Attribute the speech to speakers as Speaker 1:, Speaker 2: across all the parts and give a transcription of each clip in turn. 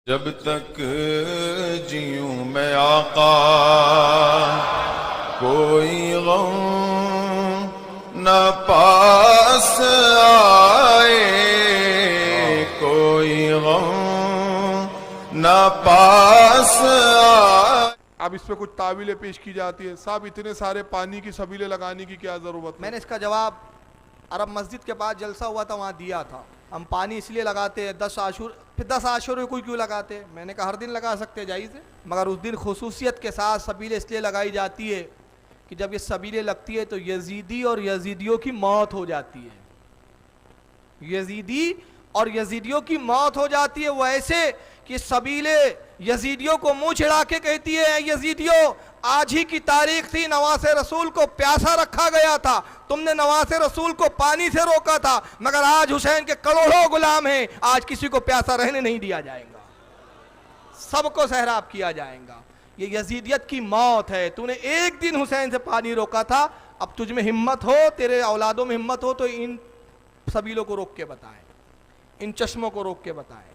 Speaker 1: جب تک جیوں میں آقا کوئی غم نہ پاس آئے، کوئی غم نہ پاس آئے۔
Speaker 2: اب اس پہ کچھ تعویلیں پیش کی جاتی ہیں، صاحب اتنے سارے پانی کی سبیلیں لگانے کی کیا ضرورت؟
Speaker 3: میں نے اس کا جواب عرب مسجد کے پاس جلسہ ہوا تھا وہاں دیا تھا۔ ہم پانی اس لیے لگاتے ہیں 10 عاشور، پھر 10 عاشور میں کوئی کیوں لگاتے؟ میں نے کہا ہر دن لگا سکتے جائز ہے، مگر اس دن خصوصیت کے ساتھ سبیلیں اس لیے لگائی جاتی ہے کہ جب یہ سبیلیں لگتی ہے تو یزیدی اور یزیدیوں کی موت ہو جاتی ہے، یزیدی اور یزیدیوں کی موت ہو جاتی ہے۔ وہ ایسے کہ سبیلیں یزیدیوں کو منہ چھڑا کے کہتی ہے اے یزیدیوں، آج ہی کی تاریخ تھی، نواز رسول کو پیاسا رکھا گیا تھا، تم نے نواز رسول کو پانی سے روکا تھا، مگر آج حسین کے کروڑوں غلام ہیں، آج کسی کو پیاسا رہنے نہیں دیا جائے گا، سب کو سیراب کیا جائے گا۔ یہ یزیدیت کی موت ہے۔ تو نے ایک دن حسین سے پانی روکا تھا، اب تجھ میں ہمت ہو، تیرے اولادوں میں ہمت ہو تو ان سبیلوں کو روک کے بتائیں، ان چشموں کو روک کے بتائیں۔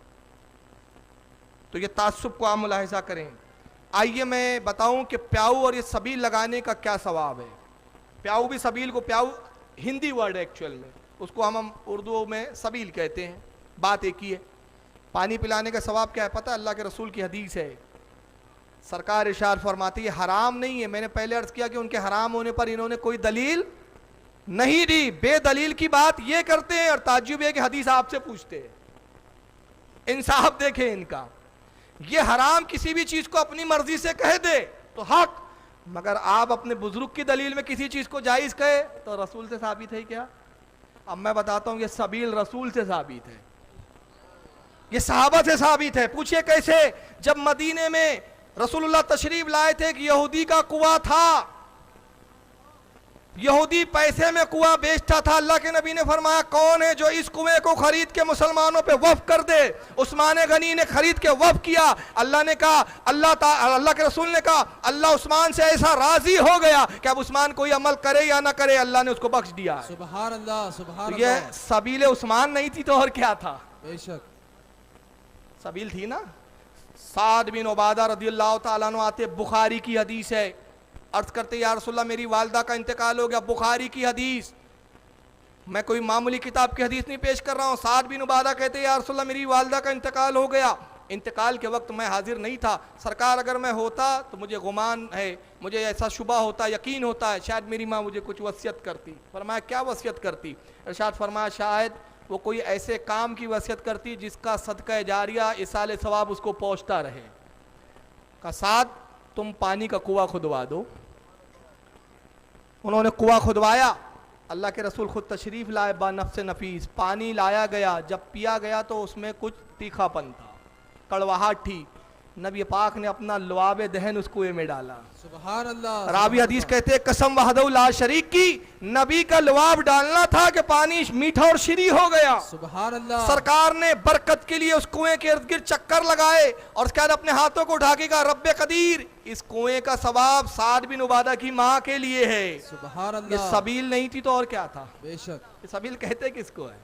Speaker 3: تو یہ تعصب کو آپ ملاحظہ کریں۔ آئیے میں بتاؤں کہ پیاؤ اور یہ سبیل لگانے کا کیا ثواب ہے۔ پیاؤ بھی سبیل کو، پیاؤ ہندی ورڈ ہے ایکچوئل میں، اس کو ہم اردو میں سبیل کہتے ہیں، بات ایک ہی ہے۔ پانی پلانے کا ثواب کیا ہے پتہ؟ اللہ کے رسول کی حدیث ہے، سرکار ارشاد فرماتی ہے حرام نہیں ہے۔ میں نے پہلے عرض کیا کہ ان کے حرام ہونے پر انہوں نے کوئی دلیل نہیں دی، بے دلیل کی بات یہ کرتے ہیں، اور تعجب ہے کہ حدیث آپ سے پوچھتے ہیں۔ انصاف دیکھیں ان کا، یہ حرام کسی بھی چیز کو اپنی مرضی سے کہہ دے تو حق، مگر آپ اپنے بزرگ کی دلیل میں کسی چیز کو جائز کہے تو رسول سے ثابت ہے کیا؟ اب میں بتاتا ہوں، یہ سبیل رسول سے ثابت ہے، یہ صحابہ سے ثابت ہے۔ پوچھئے کیسے؟ جب مدینے میں رسول اللہ تشریف لائے تھے کہ یہودی کا کنواں تھا، یہودی پیسے میں کنواں بیچتا تھا، اللہ کے نبی نے فرمایا کون ہے جو اس کنویں کو خرید کے مسلمانوں پہ وقف کر دے؟ عثمان غنی نے خرید کے وقف کیا۔ اللہ نے کہا، اللہ کے رسول نے کہا اللہ عثمان سے ایسا راضی ہو گیا کہ اب عثمان کوئی عمل کرے یا نہ کرے اللہ نے اس کو بخش دیا۔
Speaker 4: سبحان اللہ، سبحان
Speaker 3: یہ
Speaker 4: اللہ۔
Speaker 3: سبیل عثمان نہیں تھی تو اور کیا تھا؟
Speaker 4: بے شک
Speaker 3: سبیل تھی نا۔ سعد بن عبادہ رضی اللہ تعالیٰ عنہ آتے، بخاری کی حدیث ہے، عرض کرتے یا رسول اللہ میری والدہ کا انتقال ہو گیا، بخاری کی حدیث، میں کوئی معمولی کتاب کی حدیث نہیں پیش کر رہا ہوں۔ سعد بن عبادہ کہتے یا رسول اللہ میری والدہ کا انتقال ہو گیا، انتقال کے وقت میں حاضر نہیں تھا، سرکار اگر میں ہوتا تو مجھے گمان ہے، مجھے ایسا شبہ ہوتا، یقین ہوتا ہے شاید میری ماں مجھے کچھ وصیت کرتی۔ فرمایا کیا وصیت کرتی؟ ارشاد فرمایا شاید وہ کوئی ایسے کام کی وصیت کرتی جس کا صدقہ جاریہ ایصال ثواب اس کو پہنچتا رہے۔ کہا سعد تم پانی کا کنواں کھدوا دو۔ انہوں نے کنواں کھدوایا، اللہ کے رسول خود تشریف لائے با نفس نفیس، پانی لایا گیا، جب پیا گیا تو اس میں کچھ تیکھا پن تھا، کڑواہٹ تھی، نبی پاک نے اپنا لعاب دہن اس کنویں میں ڈالا۔
Speaker 4: سبحان اللہ۔
Speaker 3: راوی حدیث کہتے ہیں قسم وحدہ لا شریک کی، نبی کا لعاب ڈالنا تھا کہ پانی میٹھا اور شیریں ہو گیا۔
Speaker 4: سبحان اللہ۔
Speaker 3: سرکار نے برکت کے لیے اس کنویں کے ارد گرد چکر لگائے اور اس کے بعد اپنے ہاتھوں کو اٹھا کے کہا رب قدیر اس کنویں کا ثواب سعد بن عبادہ کی ماں کے لیے ہے۔
Speaker 4: سبحان اللہ۔
Speaker 3: یہ سبیل نہیں تھی تو اور کیا تھا؟
Speaker 4: بے شک۔
Speaker 3: یہ سبیل کہتے کس کو ہے؟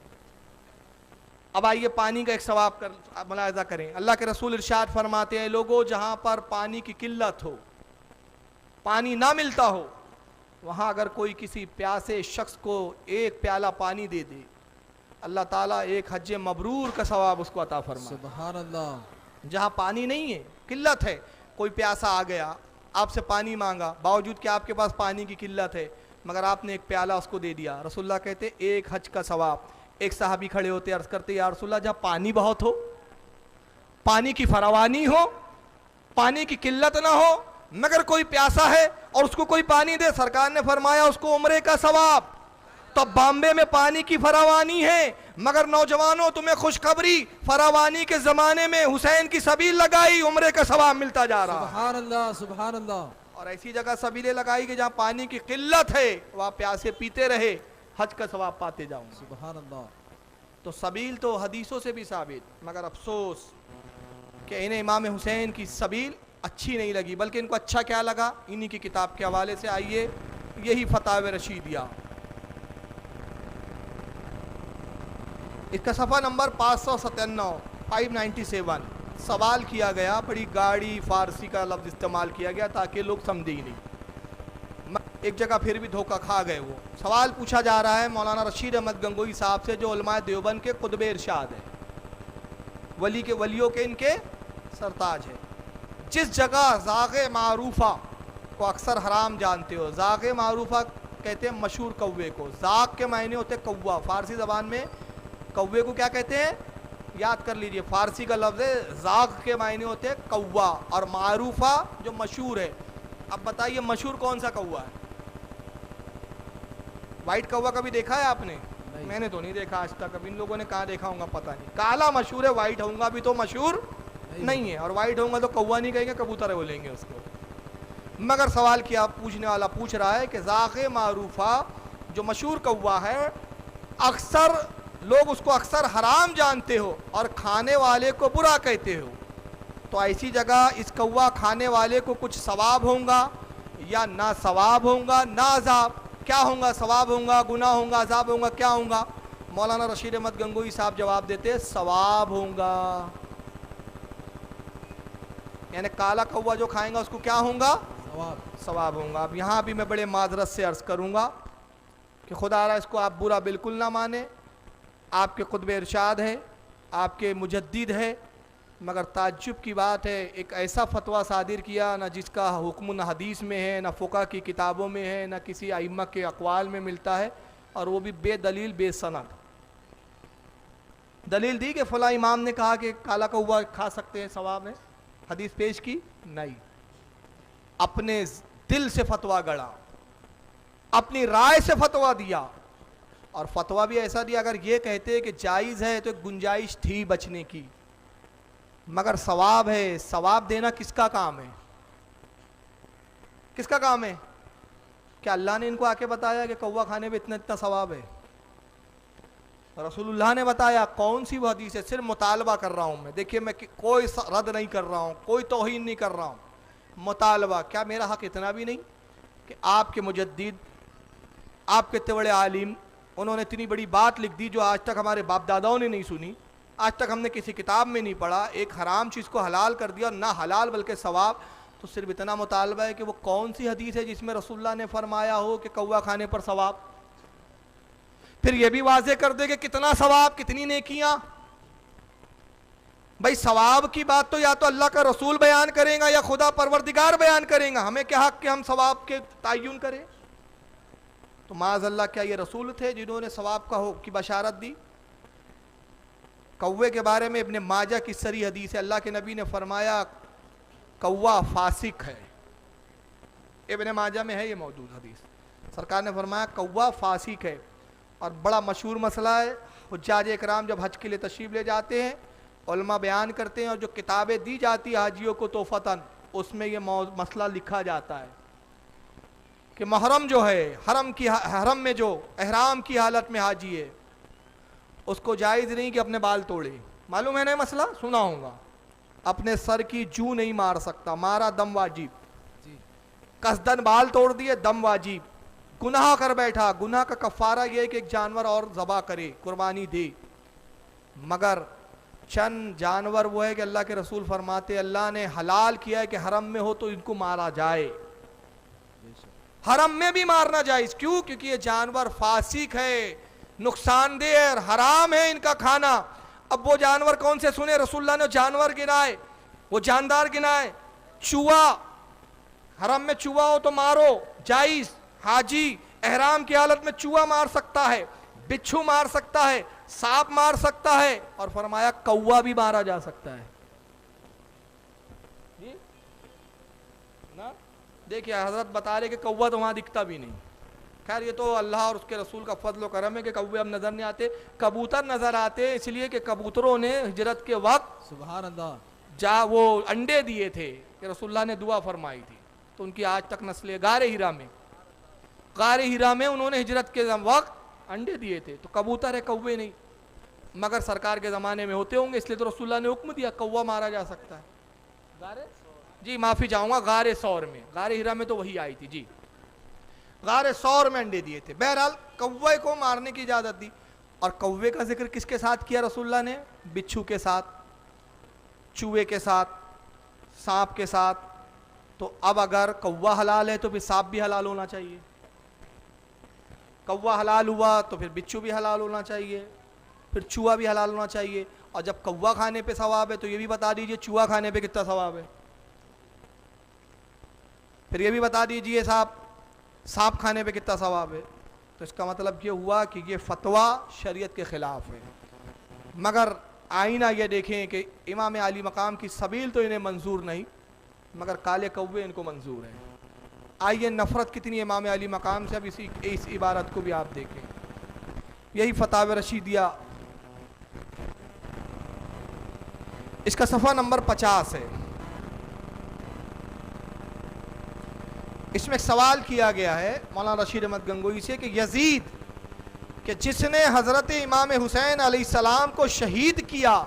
Speaker 3: اب آئیے پانی کا ایک ثواب کر ملاحظہ کریں۔ اللہ کے رسول ارشاد فرماتے ہیں لوگوں جہاں پر پانی کی قلت ہو، پانی نہ ملتا ہو، وہاں اگر کوئی کسی پیاسے شخص کو ایک پیالہ پانی دے دے، اللہ تعالیٰ ایک حج مبرور کا ثواب اس کو عطا فرمائے۔
Speaker 4: سبحان اللہ۔
Speaker 3: جہاں پانی نہیں ہے، قلت ہے، کوئی پیاسا آ گیا آپ سے پانی مانگا، باوجود کہ آپ کے پاس پانی کی قلت ہے، مگر آپ نے ایک پیالہ اس کو دے دیا، رسول اللہ کہتے ایک حج کا ثواب۔ ایک صحابی کھڑے ہوتے عرض کرتے یا رسول اللہ جہاں پانی بہت ہو، پانی کی فراوانی ہو، پانی کی قلت نہ ہو، مگر کوئی پیاسا ہے اور اس کو کوئی پانی دے، سرکار نے فرمایا اس کو عمرے کا ثواب۔ تو بامبے میں پانی کی فراوانی ہے، مگر نوجوانوں تمہیں خوشخبری، فراوانی کے زمانے میں حسین کی سبیل لگائی، عمرے کا ثواب ملتا جا رہا۔
Speaker 4: سبحان اللہ، سبحان اللہ۔
Speaker 3: اور ایسی جگہ سبیلیں لگائی کہ جہاں پانی کی قلت ہے وہاں پیاسے پیتے رہے، حج کا ثواب پاتے جاؤں۔
Speaker 4: سبحان اللہ۔
Speaker 3: تو سبیل تو حدیثوں سے بھی ثابت، مگر افسوس کہ انہیں امام حسین کی سبیل اچھی نہیں لگی، بلکہ ان کو اچھا کیا لگا؟ انہی کی کتاب کے حوالے سے آئیے یہی فتاوی رشیدیہ، اس کا صفحہ نمبر 597 597 سوال کیا گیا، بڑی گاڑی فارسی کا لفظ استعمال کیا گیا تاکہ لوگ سمجھے ہی نہیں، ایک جگہ پھر بھی دھوکہ کھا گئے۔ وہ سوال پوچھا جا رہا ہے مولانا رشید احمد گنگوئی صاحب سے، جو علماء دیوبند کے قطب ارشاد ہیں، ولیوں کے ان کے سرتاج ہے۔ جس جگہ ذاغ معروفہ کو اکثر حرام جانتے ہو، ذاغ معروفہ کہتے ہیں مشہور کوے کو، ذاغ کے معنی ہوتے کوا، فارسی زبان میں کوے کو کیا کہتے ہیں؟ یاد کر لیجئے، فارسی کا لفظ ہے، ذاغ کے معنی ہوتے کوا، اور معروفہ جو مشہور ہے۔ اب بتائیے مشہور کون سا کوا ہے؟ وائٹ کوا کبھی دیکھا ہے آپ نے؟ میں نے تو نہیں دیکھا آج تک، اب ان لوگوں نے کہاں دیکھا ہوں گا پتہ نہیں۔ کالا مشہور ہے، وائٹ ہوں گا بھی تو مشہور نہیں ہے، اور وائٹ ہوں گا تو کوا نہیں کہیں گے، کبوتر بولیں گے اس کو۔ مگر سوال کیا پوچھنے والا پوچھ رہا ہے کہ ذاغ معروفہ جو مشہور کوا ہے، اکثر لوگ اس کو اکثر حرام جانتے ہو اور کھانے والے کو برا کہتے ہو، تو ایسی جگہ اس کوا کھانے والے کو کچھ ثواب ہوں گا یا نہ ثواب ہوں گا نہ عذاب؟ کیا ہوں گا؟ ثواب ہوں گا، گناہ ہوں گا، عذاب ہوں گا، کیا ہوں گا؟ مولانا رشید احمد گنگوئی صاحب جواب دیتے ہیں ثواب ہوں گا۔ یعنی کالا کوا جو کھائیں گا اس کو کیا ہوں گا؟ ثواب ہوں گا۔ اب یہاں بھی میں بڑے معذرت سے عرض کروں گا کہ خدا را اس کو آپ برا بالکل نہ مانیں، آپ کے قطب ارشاد ہے، آپ کے مجدد ہے، مگر تعجب کی بات ہے ایک ایسا فتویٰ صادر کیا نہ جس کا حکم نہ حدیث میں ہے، نہ فقہ کی کتابوں میں ہے، نہ کسی ائمہ کے اقوال میں ملتا ہے، اور وہ بھی بے دلیل بے سند۔ دلیل دی کہ فلاں امام نے کہا کہ کالا کوا کھا سکتے ہیں، ثواب ہے، حدیث پیش کی نہیں، اپنے دل سے فتویٰ گڑا، اپنی رائے سے فتویٰ دیا، اور فتویٰ بھی ایسا دیا اگر یہ کہتے کہ جائز ہے تو ایک گنجائش تھی بچنے کی، مگر ثواب ہے۔ ثواب دینا کس کا کام ہے؟ کس کا کام ہے؟ کیا اللہ نے ان کو آ کے بتایا کہ کوا کھانے پہ اتنا ثواب ہے؟ رسول اللہ نے بتایا؟ کون سی وہ حدیث ہے؟ صرف مطالبہ کر رہا ہوں میں، دیکھیے میں کوئی رد نہیں کر رہا ہوں، کوئی توہین نہیں کر رہا ہوں، مطالبہ۔ کیا میرا حق اتنا بھی نہیں کہ آپ کے مجدد، آپ کے اتنے بڑے عالم، انہوں نے اتنی بڑی بات لکھ دی جو آج تک ہمارے باپ داداؤں نے نہیں سنی، آج تک ہم نے کسی کتاب میں نہیں پڑھا، ایک حرام چیز کو حلال کر دیا، نہ حلال بلکہ ثواب، تو صرف اتنا مطالبہ ہے کہ وہ کون سی حدیث ہے جس میں رسول اللہ نے فرمایا ہو کہ کوا کھانے پر ثواب؟ پھر یہ بھی واضح کر دے کہ کتنا ثواب، کتنی نیکیاں۔ بھائی ثواب کی بات تو یا تو اللہ کا رسول بیان کریں گا یا خدا پروردگار بیان کریں گا، ہمیں کیا حق کہ ہم ثواب کے تعین کریں؟ تو معاذ اللہ کیا یہ رسول تھے جنہوں نے ثواب کی بشارت دی؟ کوے کے بارے میں ابن ماجہ کی صریح حدیث ہے، اللہ کے نبی نے فرمایا کوا فاسق ہے، ابن ماجہ میں ہے یہ موجود حدیث، سرکار نے فرمایا کوا فاسق ہے۔ اور بڑا مشہور مسئلہ ہے، حجاج اکرام جب حج کے لیے تشریف لے جاتے ہیں، علماء بیان کرتے ہیں، اور جو کتابیں دی جاتی ہیں حاجیوں کو توفتاً، اس میں یہ مسئلہ لکھا جاتا ہے کہ محرم جو ہے، حرم میں جو احرام کی حالت میں حاجی ہے، اس کو جائز نہیں کہ اپنے بال توڑے۔ معلوم ہے نا مسئلہ؟ سنا ہوں گا۔ اپنے سر کی جو نہیں مار سکتا، مارا دم واجب، قصدن بال توڑ دیے دم واجب، گناہ کر بیٹھا، گناہ کا کفارہ یہ ہے کہ ایک جانور اور ذبح کرے، قربانی دے۔ مگر چند جانور وہ ہے کہ اللہ کے رسول فرماتے اللہ نے حلال کیا ہے کہ حرم میں ہو تو ان کو مارا جائے، حرم میں بھی مارنا جائز۔ کیوں؟ کیونکہ یہ جانور فاسق ہے، نقصان دہ ہے، حرام ہے ان کا کھانا۔ اب وہ جانور کون سے سنے؟ رسول اللہ نے جانور گنائے، وہ جاندار گنائے۔ چوہا، حرم میں چوہا ہو تو مارو، جائز۔ حاجی احرام کی حالت میں چوہا مار سکتا ہے، بچھو مار سکتا ہے، سانپ مار سکتا ہے، اور فرمایا کوا بھی مارا جا سکتا ہے۔ جی نا، دیکھیے حضرت بتا رہے کہ کوا تو وہاں دکھتا بھی نہیں۔ خیر یہ تو اللہ اور اس کے رسول کا فضل و کرم ہے کہ کوے اب نظر نہیں آتے، کبوتر نظر آتے، اس لیے کہ کبوتروں نے ہجرت کے وقت
Speaker 4: سبحان اللہ
Speaker 3: وہ انڈے دیے تھے کہ رسول اللہ نے دعا فرمائی تھی، تو ان کی آج تک نسلیں غار ہیرا میں انہوں نے ہجرت کے وقت انڈے دیے تھے، تو کبوتر ہے، کوے نہیں۔ مگر سرکار کے زمانے میں ہوتے ہوں گے، اس لیے تو رسول اللہ نے حکم دیا کوا مارا جا سکتا ہے۔ جی معافی چاہوں گا، غار ثور میں، غار ہیرا میں تو وہی آئی تھی۔ جی غار ثور میں انڈے دیے تھے۔ بہرحال کوے کو مارنے کی اجازت دی، اور کوے کا ذکر کس کے ساتھ کیا رسول اللہ نے؟ بچھو کے ساتھ۔ چوہے کے ساتھ، سانپ کے ساتھ، تو اب اگر کوا حلال ہے تو پھر سانپ بھی حلال ہونا چاہیے، کوا حلال ہوا تو پھر بچھو بھی حلال ہونا چاہیے، پھر چوہا بھی حلال ہونا چاہیے. اور جب کوا کھانے پہ ثواب ہے تو یہ بھی بتا دیجئے چوہا کھانے پہ کتنا ثواب ہے. پھر یہ بھی بتا دیجئے صاحب سانپ کھانے پہ کتنا ثواب ہے. تو اس کا مطلب یہ ہوا کہ یہ فتویٰ شریعت کے خلاف ہے. مگر آئینہ یہ دیکھیں کہ امام عالی مقام کی سبیل تو انہیں منظور نہیں، مگر کالے کوے ان کو منظور ہیں. آئیے نفرت کتنی امام عالی مقام سے، اب اس عبارت کو بھی آپ دیکھیں. یہی فتاوی رشیدیہ، اس کا صفحہ نمبر 50 ہے. اس میں ایک سوال کیا گیا ہے مولانا رشید احمد گنگوئی سے کہ یزید کہ جس نے حضرت امام حسین علیہ السلام کو شہید کیا،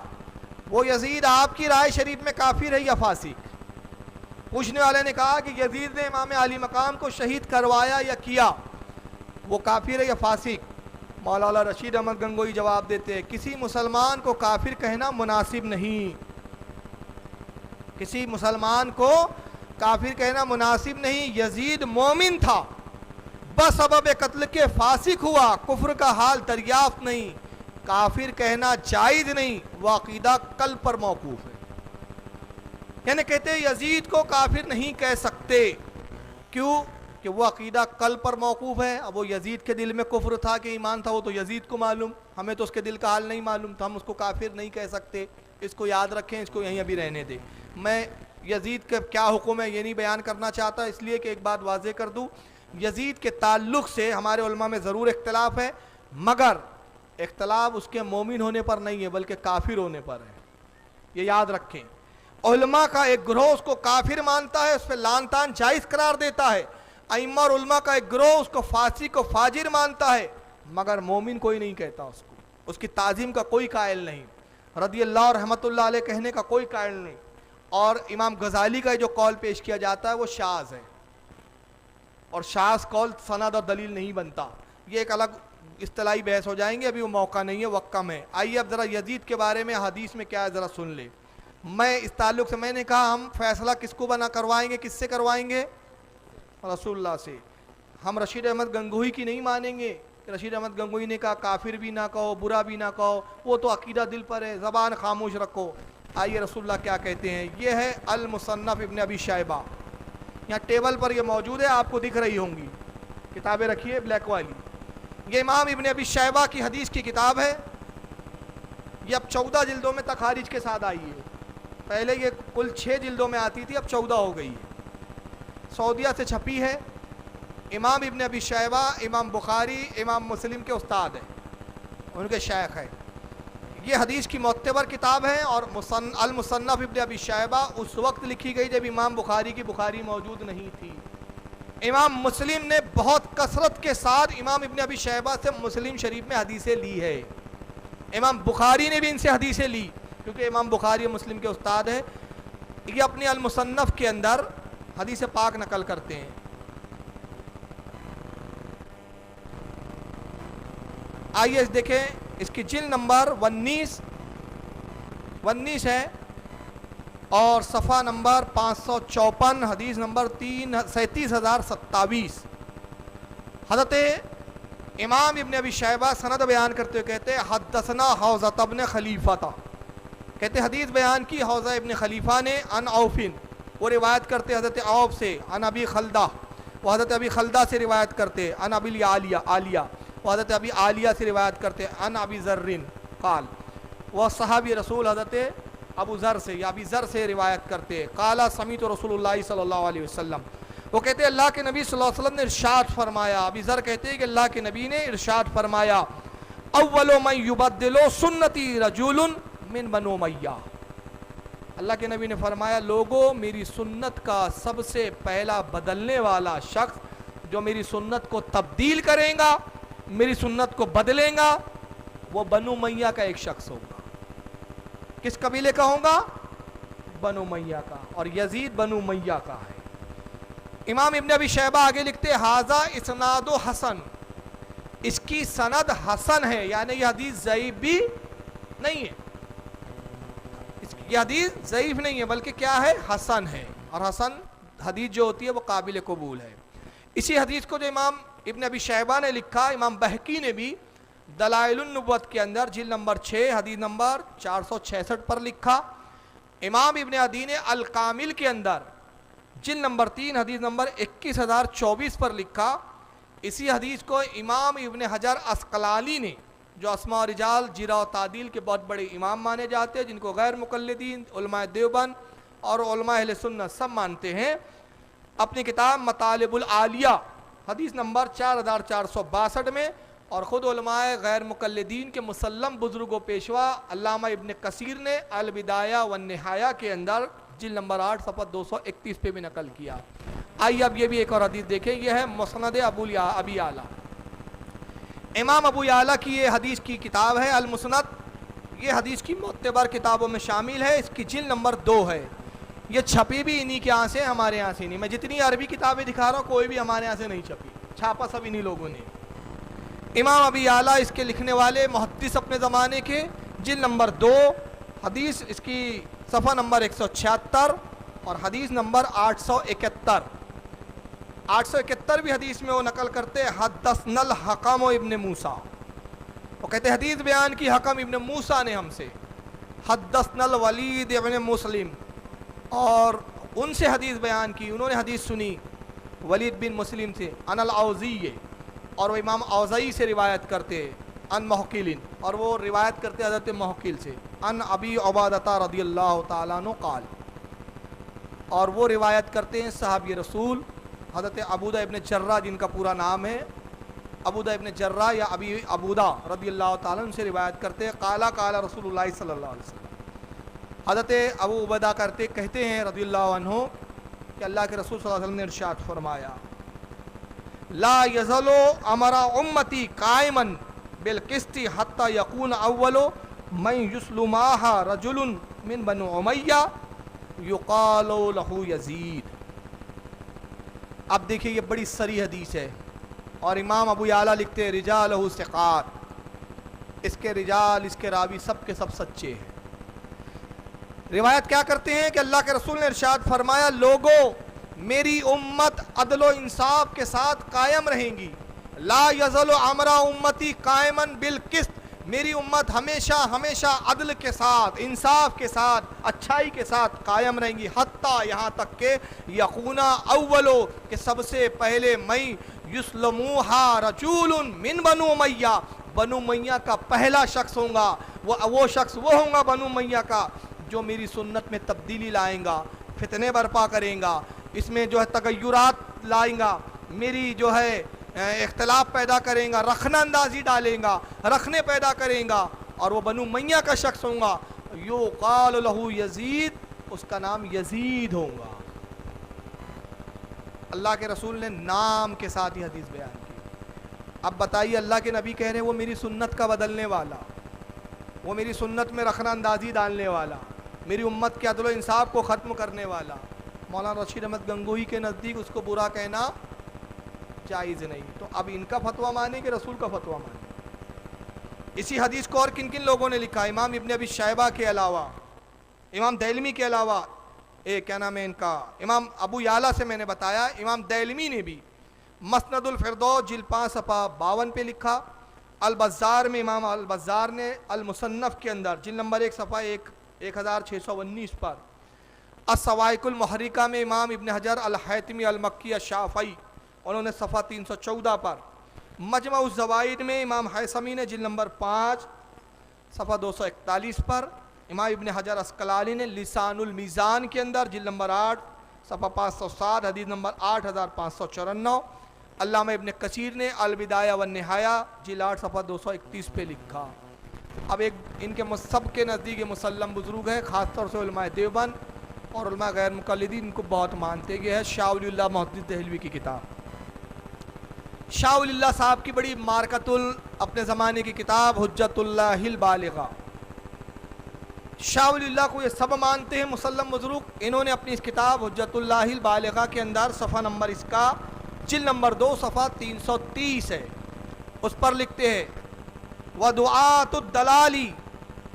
Speaker 3: وہ یزید آپ کی رائے شریف میں کافر ہے یا فاسق؟ پوچھنے والے نے کہا کہ یزید نے امام عالی مقام کو شہید کروایا یا کیا، وہ کافر ہے یا فاسق؟ مولانا رشید احمد گنگوئی جواب دیتے ہیں کسی مسلمان کو کافر کہنا مناسب نہیں، کسی مسلمان کو کافر کہنا مناسب نہیں. یزید مومن تھا، بسبب قتل کے فاسق ہوا، کفر کا حال دریافت نہیں، کافر کہنا جائز نہیں، وہ عقیدہ قلب پر موقوف ہے. یعنی کہتے ہیں یزید کو کافر نہیں کہہ سکتے، کیوں کہ وہ عقیدہ قلب پر موقوف ہے. اب وہ یزید کے دل میں کفر تھا کہ ایمان تھا وہ تو یزید کو معلوم، ہمیں تو اس کے دل کا حال نہیں معلوم، تو ہم اس کو کافر نہیں کہہ سکتے. اس کو یاد رکھیں، اس کو یہیں ابھی رہنے دیں. میں یزید کا کیا حکم ہے یہ نہیں بیان کرنا چاہتا، اس لیے کہ ایک بات واضح کر دوں، یزید کے تعلق سے ہمارے علماء میں ضرور اختلاف ہے، مگر اختلاف اس کے مومن ہونے پر نہیں ہے بلکہ کافر ہونے پر ہے. یہ یاد رکھیں. علماء کا ایک گروہ اس کو کافر مانتا ہے، اس پہ لعن طعن جائز قرار دیتا ہے. ائمہ اور علماء کا ایک گروہ اس کو فاسق و فاجر مانتا ہے، مگر مومن کوئی نہیں کہتا اس کو، اس کی تعظیم کا کوئی قائل نہیں، رضی اللہ اور رحمت اللہ علیہ کہنے کا کوئی قائل نہیں. اور امام غزالی کا جو قول پیش کیا جاتا ہے وہ شاذ ہے، اور شاذ قول سند اور دلیل نہیں بنتا. یہ ایک الگ اصطلاحی بحث ہو جائیں گے، ابھی وہ موقع نہیں ہے، وقت کم ہے. آئیے اب ذرا یزید کے بارے میں حدیث میں کیا ہے ذرا سن لے. میں اس تعلق سے میں نے کہا ہم فیصلہ کس کو بنا کروائیں گے، کس سے کروائیں گے؟ رسول اللہ سے. ہم رشید احمد گنگوئی کی نہیں مانیں گے. رشید احمد گنگوئی نے کہا کافر بھی نہ کہو، برا بھی نہ کہو، وہ تو عقیدہ دل پر ہے، زبان خاموش رکھو. آئیے رسول اللہ کیا کہتے ہیں. یہ ہے المصنف ابن ابی شیبہ، یہاں ٹیبل پر یہ موجود ہے، آپ کو دکھ رہی ہوں گی، کتابیں رکھیے بلیک والی. یہ امام ابن ابی شیبہ کی حدیث کی کتاب ہے. یہ اب 14 جلدوں میں تخارج کے ساتھ آئی ہے. پہلے یہ کل 6 جلدوں میں آتی تھی، اب 14 ہو گئی ہے. سعودیہ سے چھپی ہے. امام ابن ابی شیبہ امام بخاری امام مسلم کے استاد ہیں، ان کے شیخ ہیں. یہ حدیث کی معتبر کتاب ہے، اور المصنف ابن ابی شیبہ اس وقت لکھی گئی جب امام بخاری کی بخاری موجود نہیں تھی. امام مسلم نے بہت کثرت کے ساتھ امام ابن ابی شیبہ سے مسلم شریف میں حدیثیں لی ہے. امام بخاری نے بھی ان سے حدیثیں لی، کیونکہ امام بخاری مسلم کے استاد ہیں. یہ اپنے المصنف کے اندر حدیث پاک نقل کرتے ہیں. آئیے دیکھیں، اس کی جلد نمبر 19 ہے اور صفحہ نمبر 554، حدیث نمبر 37027. حضرت امام ابن ابی شیبہ سند بیان کرتے ہوئے کہتے ہیں حدثنا حوزہ ابن خلیفہ تھا، کہتے حدیث بیان کی حوزہ ابن خلیفہ نے عن عوفن، وہ روایت کرتے حضرت عوف سے، عن ابی خلدہ، وہ حضرت ابی خلدہ سے روایت کرتے، عن ابی عالیہ، وہ حضرت ابی عالیہ سے روایت کرتے، عن ابی ذرٍ قال، وہ صحابی رسول حضرت ابو ذر سے یا ابی ذر سے روایت کرتے، قال سمیت رسول اللہ صلی اللہ علیہ وسلم، وہ کہتے اللہ کے نبی صلی اللہ علیہ وسلم نے ارشاد فرمایا. ابی ذر کہتے ہیں کہ اللہ کے نبی نے ارشاد فرمایا اول من یبدل سنتی رجل من بنو امیہ. اللہ کے نبی نے فرمایا لوگوں میری سنت کا سب سے پہلا بدلنے والا شخص جو میری سنت کو تبدیل کرے گا، میری سنت کو بدلے گا، وہ بنو امیہ کا ایک شخص ہوگا. کس قبیلے کا ہوگا؟ بنو امیہ کا. اور یزید بنو امیہ کا ہے. امام ابن ابی شیبہ آگے لکھتے ھذا اسناد حسن، اس کی سند حسن ہے، یعنی یہ حدیث ضعیف بھی نہیں ہے. یہ حدیث ضعیف نہیں ہے بلکہ کیا ہے، حسن ہے، اور حسن حدیث جو ہوتی ہے وہ قابل قبول ہے۔ اسی حدیث کو جو امام ابن ابی شیبہ نے لکھا، امام بہقی نے بھی دلائل النبوت کے اندر جلد نمبر 6 حدیث نمبر 466 پر لکھا۔ امام ابن عدی نے الکامل کے اندر جلد نمبر 3 حدیث نمبر 21024 پر لکھا۔ اسی حدیث کو امام ابن حجر عسقلانی نے، جو اسماء و رجال جرح و تعدیل کے بہت بڑے امام مانے جاتے ہیں، جن کو غیر مقلدین، علماء دیوبند اور علماء اہل سنت سب مانتے ہیں، اپنی کتاب مطالب العالیہ حدیث نمبر 4462 میں، اور خود علماء غیر مقلدین کے مسلم بزرگ و پیشوا علامہ ابن کثیر نے البدایہ والنہایہ کے اندر جلد نمبر 8 صفحہ 231 پہ بھی نقل کیا۔ آئیے اب یہ بھی ایک اور حدیث دیکھیں، یہ ہے مسند ابی اعلیٰ۔ امام ابو یعلا کی یہ حدیث کی کتاب ہے المسند، یہ حدیث کی معتبر کتابوں میں شامل ہے، اس کی جلد نمبر 2 ہے۔ یہ چھپی بھی انہی کے یہاں سے، ہمارے یہاں سے نہیں۔ میں جتنی عربی کتابیں دکھا رہا ہوں کوئی بھی ہمارے یہاں سے نہیں چھپی، چھاپا سب انہی لوگوں نے۔ امام ابی یعلا اس کے لکھنے والے محدث اپنے زمانے کے، جلد نمبر 2 حدیث اس کی صفحہ نمبر 176 اور حدیث نمبر 871۔ 871 بھی حدیث میں وہ نقل کرتے حدثنا الحکم ابن موسیٰ، وہ کہتے حدیث بیان کی حکم ابن موسیٰ نے ہم سے، حدثنا الولید ابن مسلم، اور ان سے حدیث بیان کی، انہوں نے حدیث سنی ولید بن مسلم سے، ان الاوزی، اور وہ امام اوزائی سے روایت کرتے، ان محقیل، اور وہ روایت کرتے حضرت محقیل سے، ان ابی عبادہ رضی اللہ تعالیٰ عنہ قال، اور وہ روایت کرتے ہیں صحابی رسول حضرت عبودہ ابن جرہ، جن کا پورا نام ہے عبودہ ابن جرہ یا ابی عبودہ رضی اللہ تعالیٰ عنہ سے روایت کرتے ہیں، قال قال رسول اللہ صلی اللہ علیہ وسلم، حضرت ابو عبیدہ کہتے ہیں رضی اللہ عنہ کہ اللہ کے رسول صلی اللہ علیہ وسلم نے ارشاد فرمایا، لا یزل امر امتی قائما بالقسط حتی یکون اول من یسلماها رجل من بنو امیہ یقال له یزید۔ اب دیکھیں یہ بڑی صریح حدیث ہے، اور امام ابو یعلا لکھتے ہیں رجالہ ثقات، اس کے رجال، اس کے راوی سب کے سب سچے ہیں۔ روایت کیا کرتے ہیں کہ اللہ کے رسول نے ارشاد فرمایا، لوگوں میری امت عدل و انصاف کے ساتھ قائم رہیں گی، لا یزل امر امتی قائما بالقسط، میری امت ہمیشہ ہمیشہ عدل کے ساتھ، انصاف کے ساتھ، اچھائی کے ساتھ قائم رہیں گی، حتیٰ یہاں تک کہ یقونا اولو، کہ سب سے پہلے میں یسلموہا رجول من بنو امیہ، بنو امیہ کا پہلا شخص ہوں گا، وہ شخص وہ ہوں گا بنو امیہ کا جو میری سنت میں تبدیلی لائیں گا، فتنے برپا کریں گا، اس میں جو ہے تغیرات لائیں گا، میری جو ہے اختلاف پیدا کریں گا، رخنہ اندازی ڈالیں گا، رکھنے پیدا کریں گا، اور وہ بنو امیہ کا شخص ہوں گا، یقال لہ یزید، اس کا نام یزید ہوگا۔ اللہ کے رسول نے نام کے ساتھ یہ حدیث بیان کی۔ اب بتائیے، اللہ کے نبی کہہ رہے ہیں وہ میری سنت کا بدلنے والا، وہ میری سنت میں رخنہ اندازی ڈالنے والا، میری امت کے عدل و انصاف کو ختم کرنے والا۔ مولانا رشید احمد گنگوہی کے نزدیک اس کو برا کہنا جائز نہیں۔ تو اب ان کا فتویٰ مانے کہ رسول کا فتویٰ مانے؟ اسی حدیث کو اور کن کن لوگوں نے لکھا؟ امام ابن ابی شیبہ کے علاوہ، امام دیلمی کے علاوہ، کیا نام ہے ان کا، امام ابو یعلا سے میں نے بتایا، امام دیلمی نے بھی مسند الفردوس جلد 5 صفحہ 52 پہ لکھا۔ البزار میں امام البزار نے المصنف کے اندر جلد نمبر 1 صفحہ 1619 پر۔ الصواعق المحرقہ میں امام ابن حجر الحیتمی المکی الشافعی، انہوں نے صفحہ 314 پر۔ مجمع الزوائد میں امام حیثمی نے جلد نمبر 5 صفحہ 241 پر۔ امام ابن حجر عسقلانی نے لسان المیزان کے اندر جلد نمبر 8 صفحہ 507 حدیث نمبر 8554۔ علامہ ابن کثیر نے البدایہ والنہایہ جلد 8 صفحہ 231 پہ لکھا۔ اب ایک ان کے سب کے نزدیک مسلم بزرگ ہے، خاص طور سے علماء دیوبند اور علماء غیر مقلدین ان کو بہت مانتے۔ یہ ہے شاہ ولی اللہ محدث دہلوی کی کتاب۔ شاہ ولی اللہ صاحب کی بڑی مارکت اپنے زمانے کی کتاب حجت اللہ البالغہ۔ شاہ ولی اللہ کو یہ سب مانتے ہیں مسلم بزرگ۔ انہوں نے اپنی اس کتاب حجت اللہ البالغہ کے اندر صفحہ نمبر اس کا جلد نمبر 2 صفحہ 330 ہے، اس پر لکھتے ہیں وَدُعَاتُ الدَّلَالِ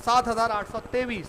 Speaker 3: 7823,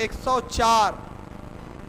Speaker 3: 104,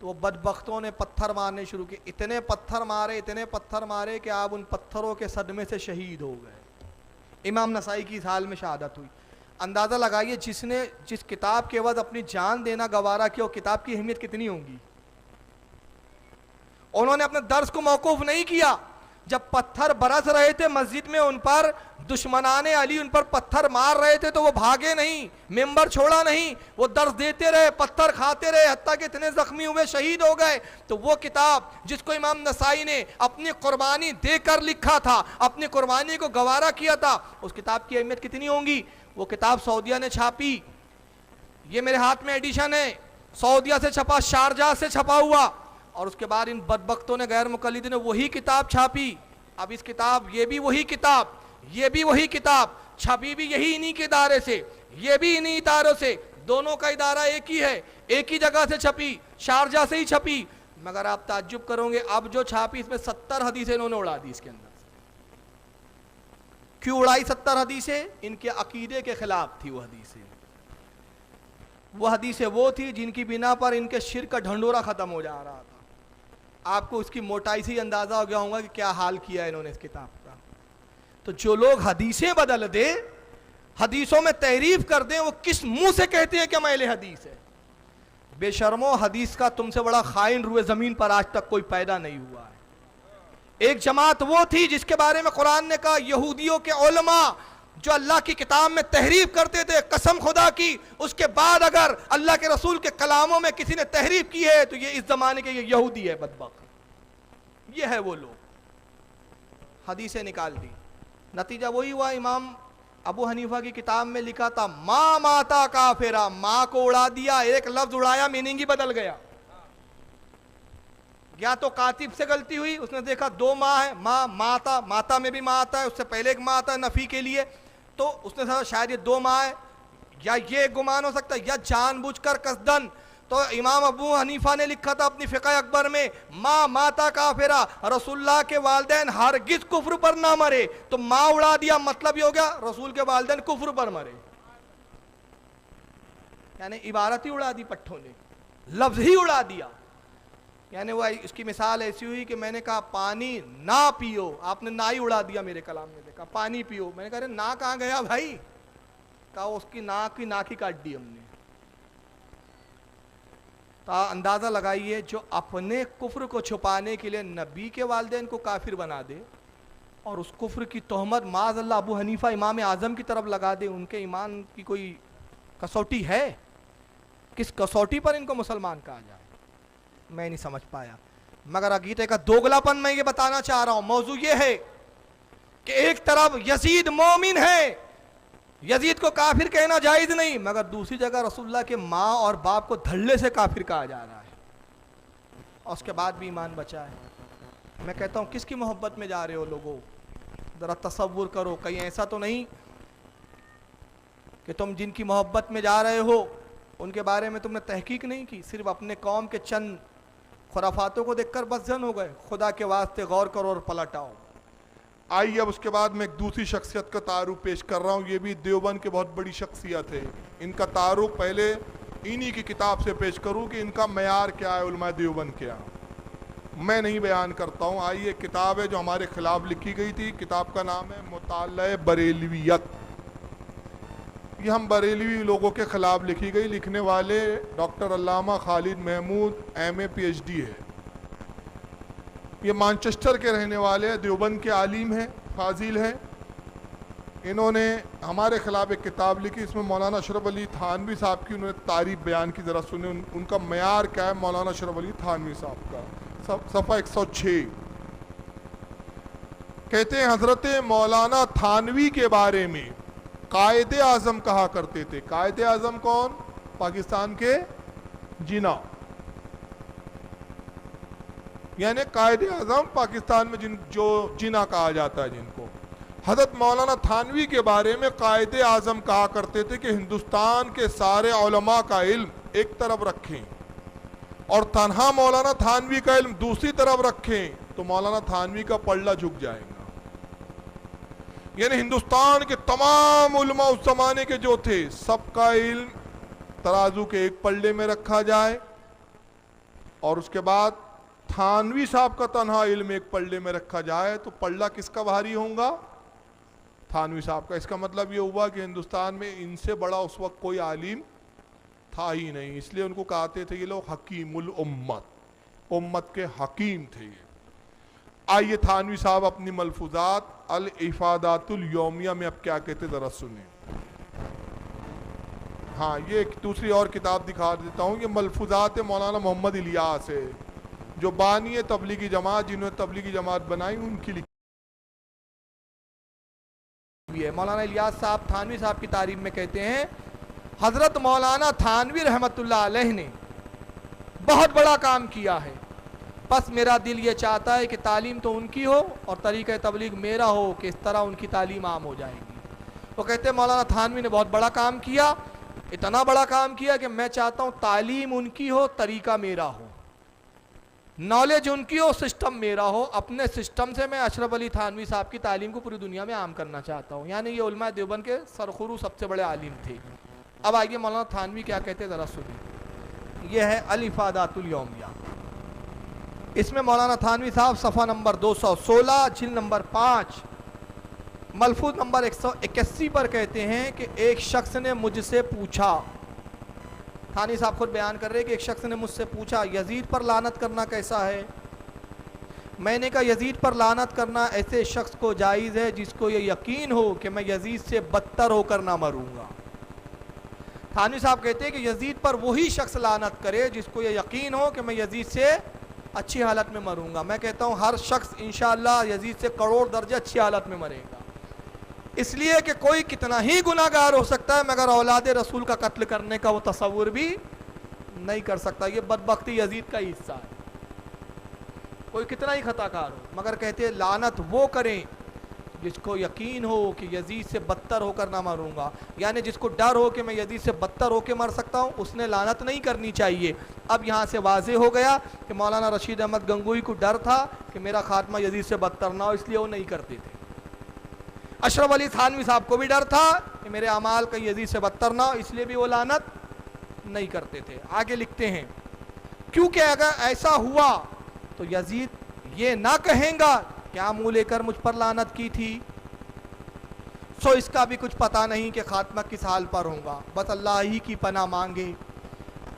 Speaker 3: تو وہ بدبختوں نے پتھر مارنے شروع کیے. اتنے پتھر مارے کہ آپ ان پتھروں کے صدمے سے شہید ہو گئے. امام نسائی کی اس حال میں شہادت ہوئی. اندازہ لگائیے جس نے جس کتاب کے عوض اپنی جان دینا گوارا کیا وہ کتاب کی اہمیت کتنی ہوگی. انہوں نے اپنے درس کو موقوف نہیں کیا. جب پتھر برس رہے تھے مسجد میں ان پر دشمنان علی ان پر پتھر مار رہے تھے تو وہ بھاگے نہیں, ممبر چھوڑا نہیں, وہ درس دیتے رہے, پتھر کھاتے رہے, حتیٰ کہ اتنے زخمی ہوئے شہید ہو گئے. تو وہ کتاب جس کو امام نسائی نے اپنی قربانی دے کر لکھا تھا, اپنی قربانی کو گوارا کیا تھا, اس کتاب کی اہمیت کتنی ہوگی. وہ کتاب سعودیہ نے چھاپی. یہ میرے ہاتھ میں ایڈیشن ہے, سعودیہ سے چھپا, شارجہ سے چھپا ہوا. اور اس کے بعد ان بدبختوں نے غیر مقلدین نے وہی کتاب چھاپی. اب اس کتاب یہ بھی وہی کتاب, یہ بھی وہی کتاب, چھپی بھی یہی انہی کے ادارے سے, یہ بھی انہی اداروں سے, دونوں کا ادارہ ایک ہی ہے, ایک ہی جگہ سے چھپی, شارجہ سے ہی چھپی. مگر آپ تعجب کرو گے اب جو چھاپی اس میں 70 حدیثیں انہوں نے اڑا دی اس کے اندر. کیوں اڑائی 70 حدیثیں؟ ان کے عقیدے کے خلاف تھی وہ حدیثیں. وہ حدیثیں وہ تھی جن کی بنا پر ان کے شرک کا ڈھنڈورا ختم ہو جا رہا تھا. آپ کو اس کی موٹائی سے ہی اندازہ ہو گیا ہوگا کہ کیا حال کیا ہے انہوں نے اس کتاب کا. تو جو لوگ حدیثیں بدل دے, حدیثوں میں تحریف کر دیں, وہ کس منہ سے کہتے ہیں کہ ہم اہل حدیث ہے؟ بے شرمو, حدیث کا تم سے بڑا خائن روئے زمین پر آج تک کوئی پیدا نہیں ہوا ہے. ایک جماعت وہ تھی جس کے بارے میں قرآن نے کہا یہودیوں کے علماء جو اللہ کی کتاب میں تحریف کرتے تھے, قسم خدا کی اس کے بعد اگر اللہ کے رسول کے کلاموں میں کسی نے تحریف کی ہے تو یہ اس زمانے کے یہ یہودی ہے بدبخت. یہ ہے وہ لوگ. حدیثیں نکال دی, نتیجہ وہی ہوا. امام ابو حنیفہ کی کتاب میں لکھا تھا ماں ماتا کافرا, ماں کو اڑا دیا, ایک لفظ اڑایا میننگ ہی بدل گیا. یا تو کاتب سے غلطی ہوئی, اس نے دیکھا 2 ماں ہے, ماں ماتا, ماتا میں بھی ماں آتا ہے, اس سے پہلے ایک ماں آتا ہے نفی کے لیے, تو اس نے سمجھا شاید یہ 2 ماں ہے, یا یہ گمان ہو سکتا ہے, یا جان بوجھ کر قصدن. تو امام ابو حنیفہ نے لکھا تھا اپنی فقہ اکبر میں ماں ماتا کافرہ, رسول اللہ کے والدین ہرگز کفر پر نہ مرے. تو ماں اڑا دیا, مطلب یہ ہو گیا رسول کے والدین کفر پر مرے. یعنی عبارت ہی اڑا دی پٹھوں نے, لفظ ہی اڑا دیا. یعنی وہ اس کی مثال ایسی ہوئی کہ میں نے کہا پانی نہ پیو, آپ نے نہ ہی اڑا دیا میرے کلام میں. کہا پانی پیو, میں نے کہا نہ کہاں گیا بھائی؟ کہا اس کی ناک ہی کاٹ دی ہم نے. تو اندازہ لگائیے جو اپنے کفر کو چھپانے کے لیے نبی کے والدین کو کافر بنا دے اور اس کفر کی تہمت معاذ اللہ ابو حنیفہ امام اعظم کی طرف لگا دے, ان کے ایمان کی کوئی کسوٹی ہے؟ کس کسوٹی پر ان کو مسلمان کہا جائے؟ میں نہیں سمجھ پایا. مگر عقیدے کا دوگلاپن میں یہ بتانا چاہ رہا ہوں. موضوع یہ ہے کہ ایک طرف یزید مومن ہے, یزید کو کافر کہنا جائز نہیں, مگر دوسری جگہ رسول اللہ کے ماں اور باپ کو دھڑلے سے کافر کہا جا رہا ہے, اور اس کے بعد بھی ایمان بچا ہے. میں کہتا ہوں کس کی محبت میں جا رہے ہو لوگوں؟ ذرا تصور کرو, کہیں ایسا تو نہیں کہ تم جن کی محبت میں جا رہے ہو ان کے بارے میں تم نے تحقیق نہیں کی, صرف اپنے قوم کے چند خرافاتوں کو دیکھ کر بس جن ہو گئے؟ خدا کے واسطے غور کرو اور پلٹ آؤ.
Speaker 2: آئیے اب اس کے بعد میں ایک دوسری شخصیت کا تعارف پیش کر رہا ہوں. یہ بھی دیوبند کے بہت بڑی شخصیت ہے. ان کا تعارف پہلے انہی کی کتاب سے پیش کروں کہ ان کا معیار کیا ہے علماء دیوبند کیا. میں نہیں بیان کرتا ہوں. آئیے کتاب ہے جو ہمارے خلاف لکھی گئی تھی, کتاب کا نام ہے مطالعہ بریلویت. یہ ہم بریلوی لوگوں کے خلاف لکھی گئی. لکھنے والے ڈاکٹر علامہ خالد محمود ایم اے PhD ہے. یہ مانچسٹر کے رہنے والے ہیں, دیوبند کے عالم ہیں, فاضل ہیں. انہوں نے ہمارے خلاف ایک کتاب لکھی, اس میں مولانا اشرف علی تھانوی صاحب کی انہوں نے تعریف بیان کی. ذرا سنیں ان کا معیار کیا ہے مولانا اشرف علی تھانوی صاحب کا. صفحہ 106 کہتے ہیں حضرت مولانا تھانوی کے بارے میں قائد اعظم کہا کرتے تھے. قائد اعظم کون؟ پاکستان کے جناح, یعنی قائد اعظم پاکستان میں جو جناح کہا جاتا ہے جن کو. حضرت مولانا تھانوی کے بارے میں قائد اعظم کہا کرتے تھے کہ ہندوستان کے سارے علماء کا علم ایک طرف رکھیں اور تنہا مولانا تھانوی کا علم دوسری طرف رکھیں تو مولانا تھانوی کا پلڑا جھک جائے گا. یعنی ہندوستان کے تمام علماء اس زمانے کے جو تھے سب کا علم ترازو کے ایک پلڑے میں رکھا جائے اور اس کے بعد تھانوی صاحب کا تنہا علم ایک پلڑے میں رکھا جائے تو پلڑا کس کا بھاری ہوگا؟ تھانوی صاحب کا. اس کا مطلب یہ ہوا کہ ہندوستان میں ان سے بڑا اس وقت کوئی عالم تھا ہی نہیں, اس لیے ان کو کہتے تھے یہ لوگ حکیم الامت, امت کے حکیم تھے یہ. آئیے تھانوی صاحب اپنی ملفوظات الافادات الیومیہ میں اب کیا کہتے ذرا سنیں. ہاں یہ ایک دوسری اور کتاب دکھا دیتا ہوں, یہ ملفوظات مولانا محمد الیاس ہے جو بانی تبلیغی جماعت, جنہوں نے تبلیغی جماعت بنائی ان کی لکھی
Speaker 3: ہے. مولانا الیاس صاحب تھانوی صاحب کی تعریف میں کہتے ہیں حضرت مولانا تھانوی رحمت اللہ علیہ نے بہت بڑا کام کیا ہے, بس میرا دل یہ چاہتا ہے کہ تعلیم تو ان کی ہو اور طریقہ تبلیغ میرا ہو کہ اس طرح ان کی تعلیم عام ہو جائے گی. وہ کہتے ہیں مولانا تھانوی نے بہت بڑا کام کیا, اتنا بڑا کام کیا کہ میں چاہتا ہوں تعلیم ان کی ہو, طریقہ میرا ہو, نالج ان کی ہو, سسٹم میرا ہو. اپنے سسٹم سے میں اشرف علی تھانوی صاحب کی تعلیم کو پوری دنیا میں عام کرنا چاہتا ہوں. یعنی یہ علماء دیوبند کے سرخرو سب سے بڑے عالم تھے. اب آئیے مولانا تھانوی کیا کہتے ہیں ذرا سنیں. یہ ہے الافادات الیومیہ. اس میں مولانا تھانوی صاحب صفحہ نمبر 216 جلد نمبر 5 ملفوظ نمبر 181 پر کہتے ہیں کہ ایک شخص نے مجھ سے پوچھا, تھانوی صاحب خود بیان کر رہے کہ ایک شخص نے مجھ سے پوچھا یزید پر لعنت کرنا کیسا ہے. میں نے کہا یزید پر لعنت کرنا ایسے شخص کو جائز ہے جس کو یہ یقین ہو کہ میں یزید سے بدتر ہو کر نہ مروں گا. تھانوی صاحب کہتے ہیں کہ یزید پر وہی شخص لعنت کرے جس کو یہ یقین ہو کہ میں یزید سے اچھی حالت میں مروں گا. میں کہتا ہوں ہر شخص انشاءاللہ یزید سے کروڑ درجہ اچھی حالت میں مرے گا, اس لیے کہ کوئی کتنا ہی گناہ گار ہو سکتا ہے مگر اولاد رسول کا قتل کرنے کا وہ تصور بھی نہیں کر سکتا. یہ بدبختی یزید کا ہی حصہ ہے, کوئی کتنا ہی خطا کار ہو. مگر کہتے ہیں لعنت وہ کریں جس کو یقین ہو کہ یزید سے بدتر ہو کر نہ مروں گا, یعنی جس کو ڈر ہو کہ میں یزید سے بدتر ہو کے مر سکتا ہوں, اس نے لعنت نہیں کرنی چاہیے. اب یہاں سے واضح ہو گیا کہ مولانا رشید احمد گنگوئی کو ڈر تھا کہ میرا خاتمہ یزید سے بدتر نہ ہو, اس لیے وہ نہیں کرتے تھے. اشرف علی تھانوی صاحب کو بھی ڈر تھا کہ میرے اعمال کا یزید سے بدتر نہ ہو, اس لیے بھی وہ لعنت نہیں کرتے تھے. آگے لکھتے ہیں کیونکہ اگر ایسا ہوا تو یزید یہ نہ کہیں گا کیا منہ لے کر مجھ پر لعنت کی تھی, سو اس کا بھی کچھ پتہ نہیں کہ خاتمہ کس حال پر ہوگا, بس اللہ ہی کی پناہ مانگے.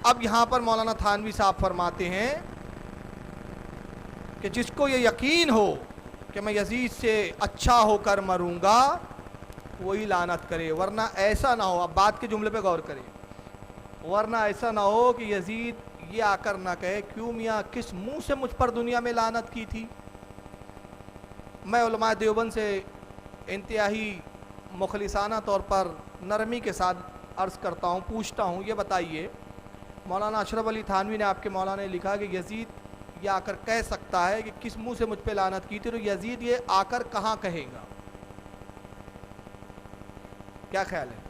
Speaker 3: اب یہاں پر مولانا تھانوی صاحب فرماتے ہیں کہ جس کو یہ یقین ہو کہ میں یزید سے اچھا ہو کر مروں گا وہی لعنت کرے, ورنہ ایسا نہ ہو. اب بات کے جملے پہ غور کریں, ورنہ ایسا نہ ہو کہ یزید یہ آ کر نہ کہے کیوں میاں کس منہ سے مجھ پر دنیا میں لعنت کی تھی. میں علماء دیوبند سے انتہائی مخلصانہ طور پر نرمی کے ساتھ عرض کرتا ہوں, پوچھتا ہوں یہ بتائیے مولانا اشرف علی تھانوی نے آپ کے مولانا نے لکھا کہ یزید یہ آ کر کہہ سکتا ہے کہ کس منہ سے مجھ پہ لعنت کی تھی, تو یزید یہ آ کر کہاں کہے گا, کیا خیال ہے؟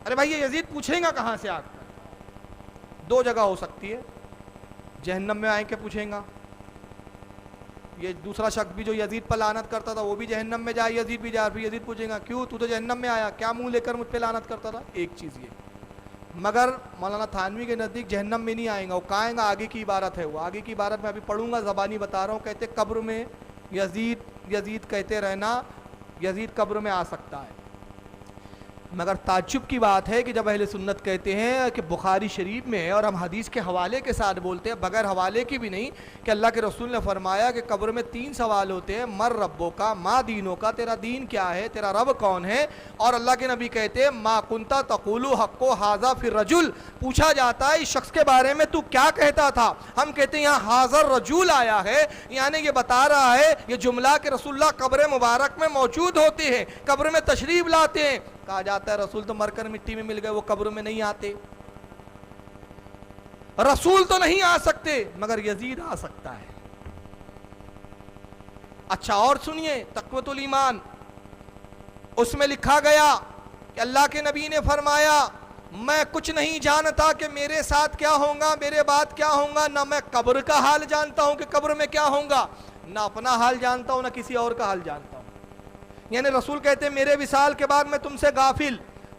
Speaker 3: ارے بھائی یہ یزید پوچھیں گا کہاں سے آ کر؟ دو جگہ ہو سکتی ہے, جہنم میں آئیں کے پوچھیں گا. یہ دوسرا شخص بھی جو یزید پر لعنت کرتا تھا وہ بھی جہنم میں جائے, یزید بھی جائے, پھر یزید پوچھیں گا کیوں تو جہنم میں آیا, کیا منہ لے کر مجھ پہ لعنت کرتا تھا. ایک چیز یہ, مگر مولانا تھانوی کے نزدیک جہنم میں نہیں آئیں گا, وہ کہیں گا آگے کی عبارت ہے, وہ آگے کی عبارت میں ابھی پڑھوں گا, زبانی بتا رہا ہوں. کہتے قبر میں یزید یزید کہتے رہنا, یزید قبر میں آ سکتا ہے. مگر تعجب کی بات ہے کہ جب اہل سنت کہتے ہیں کہ بخاری شریف میں ہے اور ہم حدیث کے حوالے کے ساتھ بولتے ہیں, بغیر حوالے کی بھی نہیں, کہ اللہ کے رسول نے فرمایا کہ قبر میں 3 سوال ہوتے ہیں, مر ربوں کا, ما دینوں کا, تیرا دین کیا ہے, تیرا رب کون ہے. اور اللہ کے نبی کہتے ہیں ما کنتا تقولو حقو ھذا فی الرجل, پوچھا جاتا ہے اس شخص کے بارے میں تو کیا کہتا تھا. ہم کہتے ہیں یہاں حاضر رجول آیا ہے, یعنی یہ بتا رہا ہے یہ جملہ کہ رسول اللہ قبر مبارک میں موجود ہوتے ہیں, قبر میں تشریف لاتے ہیں. کہا جاتا ہے رسول تو مر کر مٹی میں مل گئے, وہ قبر میں نہیں آتے, رسول تو نہیں آ سکتے مگر یزید آ سکتا ہے. اچھا اور سنیے تقویۃ الایمان, اس میں لکھا گیا کہ اللہ کے نبی نے فرمایا میں کچھ نہیں جانتا کہ میرے ساتھ کیا ہوگا, میرے بعد کیا ہوگا, نہ میں قبر کا حال جانتا ہوں کہ قبر میں کیا ہوگا, نہ اپنا حال جانتا ہوں نہ کسی اور کا حال جانتا ہوں. یعنی رسول کہتے ہیں میرے وصال کے بعد میں تم سے غافل,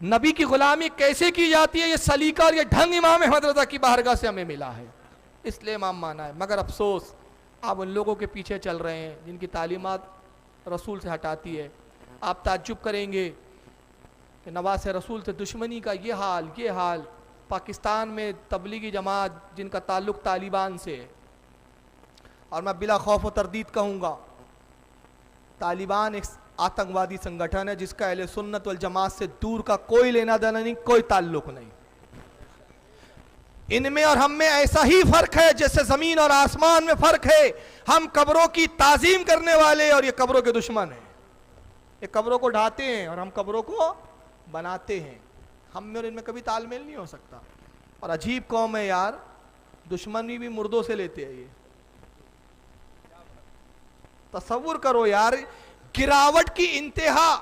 Speaker 3: نبی کی غلامی کیسے کی جاتی ہے، یہ سلیقہ اور یہ ڈھنگ امام احمد رضا کی بارگاہ سے ہمیں ملا ہے، اس لیے امام مانا ہے۔ مگر افسوس آپ ان لوگوں کے پیچھے چل رہے ہیں جن کی تعلیمات رسول سے ہٹاتی ہے۔ آپ تعجب کریں گے کہ نواز رسول سے دشمنی کا یہ حال پاکستان میں تبلیغی جماعت جن کا تعلق طالبان سے ہے، اور میں بلا خوف و تردید کہوں گا طالبان ایک آتنکوادی سنگٹھن ہے جس کا اہل سنت والجماعت سے دور کا کوئی لینا دینا نہیں، کوئی تعلق نہیں۔ ان میں اور ہم میں ایسا ہی فرق ہے جیسے زمین اور آسمان میں فرق ہے۔ ہم قبروں کی تعظیم کرنے والے اور یہ قبروں کے دشمن ہیں۔ یہ قبروں کو ڈھاتے ہیں اور ہم قبروں کو بناتے ہیں۔ ہم میں اور ان میں کبھی تال میل نہیں ہو سکتا۔ اور عجیب قوم ہے یار، دشمنی بھی مردوں سے لیتے ہیں یہ۔ تصور کرو یار، گراوٹ کی انتہا۔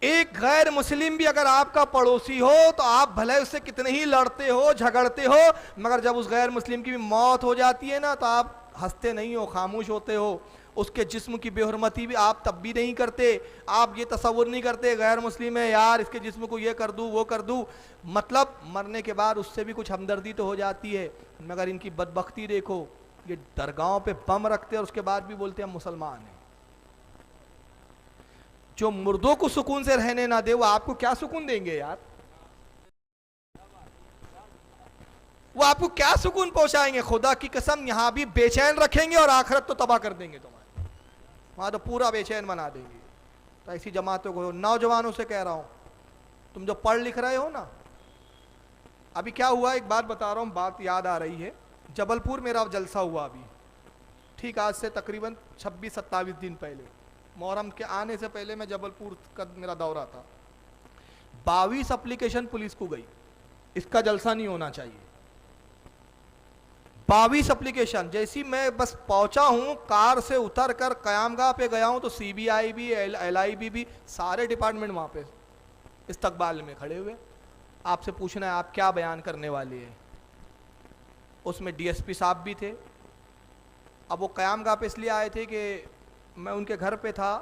Speaker 3: ایک غیر مسلم بھی اگر آپ کا پڑوسی ہو تو آپ بھلے اس سے کتنے ہی لڑتے ہو جھگڑتے ہو، مگر جب اس غیر مسلم کی بھی موت ہو جاتی ہے نا تو آپ ہنستے نہیں ہو، خاموش ہوتے ہو۔ اس کے جسم کی بے حرمتی بھی آپ تب بھی نہیں کرتے۔ آپ یہ تصور نہیں کرتے غیر مسلم ہے یار اس کے جسم کو یہ کر دوں وہ کر دوں، مطلب مرنے کے بعد اس سے بھی کچھ ہمدردی تو ہو جاتی ہے۔ مگر ان کی بدبختی دیکھو، یہ درگاہوں پہ بم رکھتے ہیں اور اس کے بعد بھی بولتے ہیں ہم مسلمان ہیں۔ جو مردوں کو سکون سے رہنے نہ دے وہ آپ کو کیا سکون دیں گے یار؟ وہ آپ کو کیا سکون پہنچائیں گے؟ خدا کی قسم یہاں بھی بے چین رکھیں گے اور آخرت تو تباہ کر دیں گے تمہارے، وہاں تو پورا بے چین بنا دیں گے۔ تو ایسی جماعتوں کو، نوجوانوں سے کہہ رہا ہوں، تم جو پڑھ لکھ رہے ہو نا، ابھی کیا ہوا ایک بات بتا رہا ہوں، بات یاد آ رہی ہے۔ جبل پور میرا جلسہ ہوا ابھی، ٹھیک آج سے تقریباً 26-27 دن پہلے، محرم کے آنے سے پہلے میں جبل پور کا میرا دورہ تھا۔ 22 اپلیکیشن پولیس کو گئی، اس کا جلسہ نہیں ہونا چاہیے۔ 22 اپلیکیشن، جیسی میں بس پہنچا ہوں کار سے اتر کر قیام گاہ پہ گیا ہوں تو سی بی آئی بھی ایل آئی بھی سارے ڈپارٹمنٹ وہاں پہ استقبال میں کھڑے ہوئے۔ آپ سے پوچھنا ہے آپ کیا بیان کرنے والے ہیں؟ اس میں ڈی ایس پی صاحب بھی تھے۔ اب وہ قیام گاہ پہ اس لیے آئے تھے کہ میں ان کے گھر پہ تھا،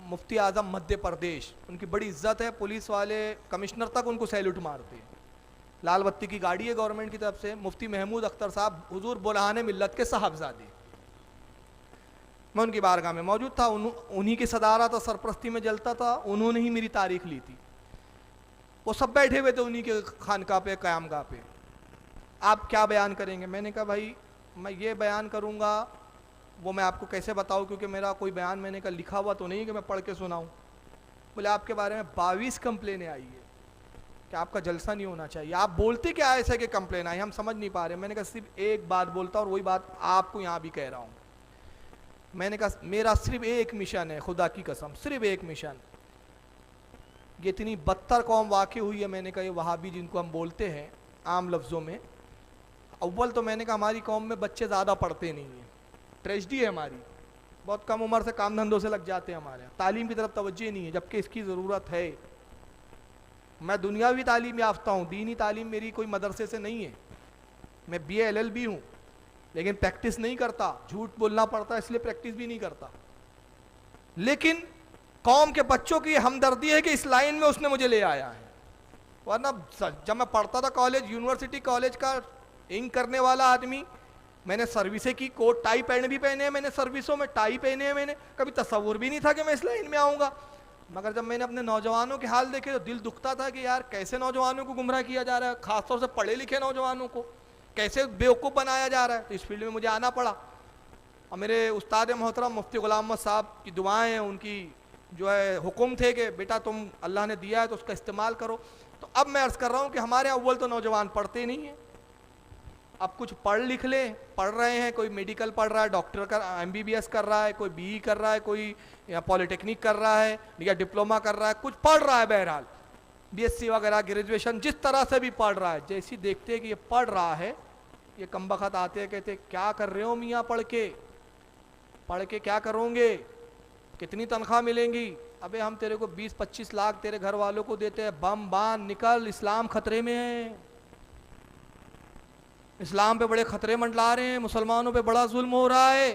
Speaker 3: مفتی اعظم مدھیہ پردیش، ان کی بڑی عزت ہے، پولیس والے کمشنر تک ان کو سیلوٹ مارتے ہیں۔ لال بتی کی گاڑی ہے گورنمنٹ کی طرف سے، مفتی محمود اختر صاحب حضور بلہان ملت کے صاحبزادے، میں ان کی بارگاہ میں موجود تھا، انہی کی صدارت اور سرپرستی میں جلتا تھا، انہوں نے ہی میری تاریخ لی تھی۔ وہ سب بیٹھے ہوئے تھے انہی کے خانقاہ پہ، قیام گاہ پہ۔ آپ کیا بیان کریں گے؟ میں نے کہا بھائی میں یہ بیان کروں گا وہ میں آپ کو کیسے بتاؤں، کیونکہ میرا کوئی بیان میں نے کہا لکھا ہوا تو نہیں کہ میں پڑھ کے سناؤں۔ بولے آپ کے بارے میں 22 کمپلینیں آئی ہے کہ آپ کا جلسہ نہیں ہونا چاہیے۔ آپ بولتے کیا ایسے کہ کمپلین آئی، ہم سمجھ نہیں پا رہے۔ میں نے کہا صرف ایک بات بولتا اور وہی بات آپ کو یہاں بھی کہہ رہا ہوں۔ میں نے کہا میرا صرف ایک مشن ہے، خدا کی قسم صرف ایک مشن۔ یہ اتنی بدتر قوم واقع ہوئی ہے، میں نے کہا یہ وہابی جن کو ہم بولتے ہیں عام لفظوں میں، اول تو میں نے کہا ہماری قوم میں بچے زیادہ پڑھتے نہیں ہیں، ٹریجڈی ہے ہماری، بہت کم عمر سے کام دھندوں سے لگ جاتے ہیں ہمارے، تعلیم کی طرف توجہ نہیں ہے جبکہ اس کی ضرورت ہے۔ میں دنیاوی تعلیم یافتہ ہوں، دینی تعلیم میری کوئی مدرسے سے نہیں ہے، میں بی اے LLB ہوں، لیکن پریکٹس نہیں کرتا، جھوٹ بولنا پڑتا ہے اس لیے پریکٹس بھی نہیں کرتا۔ لیکن قوم کے بچوں کی ہمدردی ہے کہ اس لائن میں اس نے مجھے لے آیا ہے، ورنہ جب میں پڑھتا تھا کالج، یونیورسٹی کالج کا انک کرنے والا آدمی، میں نے سروسیں کی، کوٹ ٹائی پینٹ بھی پہنے ہیں، میں نے سروسوں میں ٹائی پہنے ہیں، میں نے کبھی تصور بھی نہیں تھا کہ میں اس لائن میں آؤں گا۔ مگر جب میں نے اپنے نوجوانوں کے حال دیکھے تو دل دکھتا تھا کہ یار کیسے نوجوانوں کو گمراہ کیا جا رہا ہے، خاص طور سے پڑھے لکھے نوجوانوں کو کیسے بیوقوف بنایا جا رہا ہے۔ تو اس فیلڈ میں مجھے آنا پڑا، اور میرے استاد محترم مفتی غلام محمد صاحب کی دعائیں ہیں، ان کی جو ہے حکم تھے کہ بیٹا تم اللہ نے دیا ہے تو اس کا استعمال کرو۔ تو اب میں عرض کر رہا ہوں کہ ہمارے اول تو نوجوان پڑھتے نہیں ہیں، اب کچھ پڑھ لکھ لیں، پڑھ رہے ہیں، کوئی میڈیکل پڑھ رہا ہے، ڈاکٹر کا MBBS کر رہا ہے، کوئی BE کر رہا ہے، کوئی یا پالیٹیکنک کر رہا ہے یا ڈپلوما کر رہا ہے، کچھ پڑھ رہا ہے، بہرحال BSc وغیرہ گریجویشن جس طرح سے بھی پڑھ رہا ہے، جیسی دیکھتے ہیں کہ یہ پڑھ رہا ہے، یہ کمبخت آتے ہیں کہتے کیا کر رہے ہو میاں پڑھ کے کیا کروں گے، کتنی تنخواہ ملیں گی؟ ابے ہم تیرے کو 20-25 لاکھ تیرے گھر والوں کو دیتے ہیں، بم باندھ نکل، اسلام خطرے میں ہے، اسلام پہ بڑے خطرے منڈلا رہے ہیں، مسلمانوں پہ بڑا ظلم ہو رہا ہے۔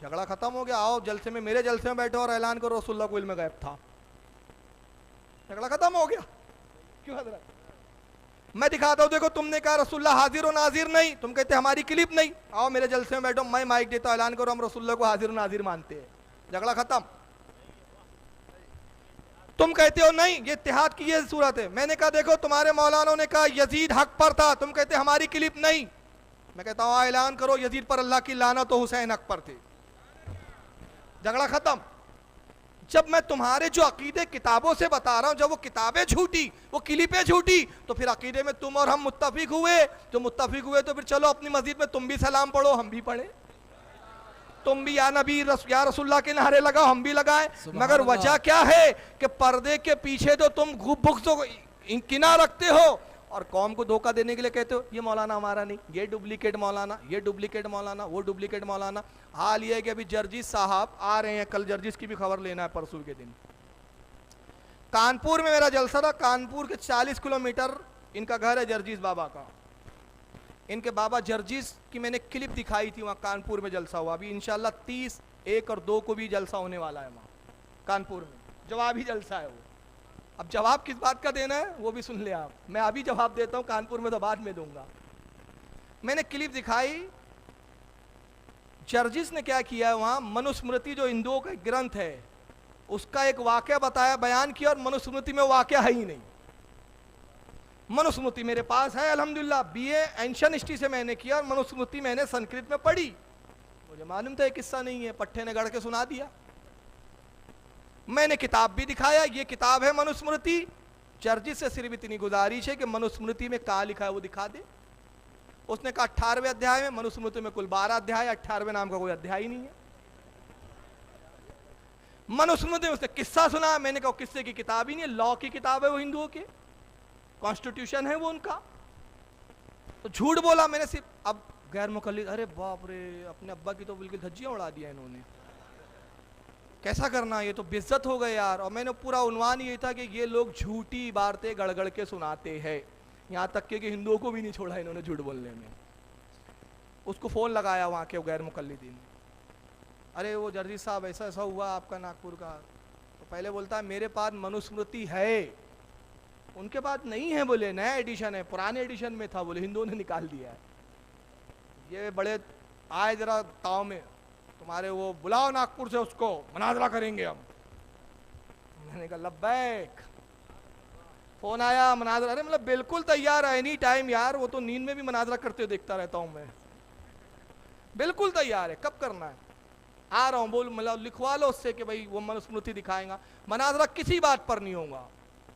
Speaker 3: جھگڑا ختم ہو گیا, آؤ جلسے میں, میرے جلسے میں بیٹھو اور اعلان کرو رسول اللہ کو علم غیب تھا. جھگڑا ختم ہو گیا. کیوں حضرت؟ میں دکھاتا ہوں, دیکھو تم نے کہا رسول اللہ حاضر و ناظر نہیں, تم کہتے ہماری کلپ نہیں, آؤ میرے جلسے میں بیٹھو, میں مائک دیتا ہوں, اعلان کرو ہم رسول اللہ کو حاضر و ناظر مانتے ہیں. جھگڑا ختم. تم کہتے ہو نہیں یہ اتحاد کی یہ صورت ہے. میں نے کہا دیکھو تمہارے مولانا نے کہا یزید حق پر تھا, تم کہتے ہماری کلپ نہیں. میں کہتا ہوں اعلان کرو یزید پر اللہ کی لعنت و حسین حق پر تھے. جھگڑا ختم. جب میں تمہارے جو عقیدے کتابوں سے بتا رہا ہوں, جب وہ کتابیں جھوٹی, وہ کلپیں جھوٹی, تو پھر عقیدے میں تم اور ہم متفق ہوئے. جو متفق ہوئے تو پھر چلو اپنی مسجد میں تم بھی سلام پڑھو, ہم بھی پڑھیں. تم بھی یا نبی یا رسول اللہ کے نعرے لگاؤ, ہم بھی لگائیں. مگر وجہ کیا ہے کہ پردے کے پیچھے تو تم بغض و انکنا رکھتے ہو اور قوم کو دھوکہ دینے کے لیے کہتے ہو یہ مولانا ہمارا نہیں, یہ ڈپلیکیٹ مولانا, یہ ڈپلیکیٹ مولانا, وہ ڈپلیکیٹ مولانا. حال یہ ہے کہ ابھی جرجیس صاحب آ رہے ہیں, کل جرجیس کی بھی خبر لینا ہے, پرسوں کے دن کانپور میں میرا جلسہ تھا. کانپور کے 40 کلومیٹر ان کا گھر ہے جرجیس بابا کا. ان کے بابا جرجیس کی میں نے کلپ دکھائی تھی, وہاں کانپور میں جلسہ ہوا. ابھی انشاءاللہ 30, 1 اور 2 کو بھی جلسہ ہونے والا ہے وہاں کانپور میں. جوابی جلسہ ہے وہ. اب جواب کس بات کا دینا ہے وہ بھی سن لیں آپ, میں ابھی جواب دیتا ہوں, کانپور میں تو بعد میں دوں گا. میں نے کلپ دکھائی. جرجیس نے کیا کیا ہے وہاں, منوسمرتی جو ہندوؤں کا گرنتھ ہے اس کا ایک واقعہ بتایا, بیان کیا, اور منوسمرتی میں واقعہ ہے ہی نہیں. منوسمرتی میرے پاس ہے الحمدللہ, BA اینشن ہسٹری سے میں نے کیا, اور منوسمرتی میں نے سنسکرت میں پڑھی. مجھے معلوم تھا یہ قصہ نہیں ہے, پٹھے نے گڑھ کے سنا دیا. میں نے کتاب بھی دکھایا, یہ کتاب ہے منوسمرتی. جرجیس سے صرف اتنی گزارش ہے کہ منوسمرتی میں کہاں لکھا ہے وہ دکھا دے. اس نے کہا 18ویں ادھیائے میں, منوسمرتی میں کل 12 ادھیائے, 18ویں نام کا کوئی ادھیائے ہی نہیں ہے. منوسمرتی میں اس نے قصہ سنا, میں نے کہا قصے کی کتاب ہی نہیں ہے, لا کی کتاب ہے وہ ہندوؤں کی, کانسٹیٹیوشن ہے وہ ان کا. تو جھوٹ بولا میں نے صرف. اب غیر مقلد, ارے باپ رے, اپنے ابا کی تو بالکل دھجیاں اڑا دیا انہوں نے, کیسا کرنا, یہ تو بے عزت ہو گئے یار. اور میں نے پورا عنوان یہی تھا کہ یہ لوگ جھوٹی عبارتیں گڑ گڑ کے سناتے ہیں, یہاں تک کہ ہندوؤں کو بھی نہیں چھوڑا انہوں نے جھوٹ بولنے میں. اس کو فون لگایا وہاں کے غیر مقلدین, ارے وہ جرجیس صاحب ایسا ایسا ہوا آپ کا ناگپور کا. تو پہلے بولتا ہے میرے پاس منوسمرتی ہے, ان کے پاس نہیں ہے. بولے نیا ایڈیشن ہے, پرانے ایڈیشن میں تھا, بولے ہندوؤں نے نکال دیا ہے. یہ بڑے آئے ذرا تاؤ میں, تمہارے وہ بلاؤ ناگپور سے, اس کو مناظرہ کریں گے ہم. میں نے کہا لبیک. فون آیا مناظرہ, ارے مطلب بالکل تیار ہے اینی ٹائم یار, وہ تو نیند میں بھی مناظرہ کرتے ہوئے دیکھتا رہتا ہوں میں. بالکل تیار ہے, کب کرنا ہے, آ رہا ہوں. بول مطلب لکھوا لو اس سے کہ بھائی وہ منوسمرتی دکھائیں گا. مناظرہ کسی بات پر نہیں ہوگا,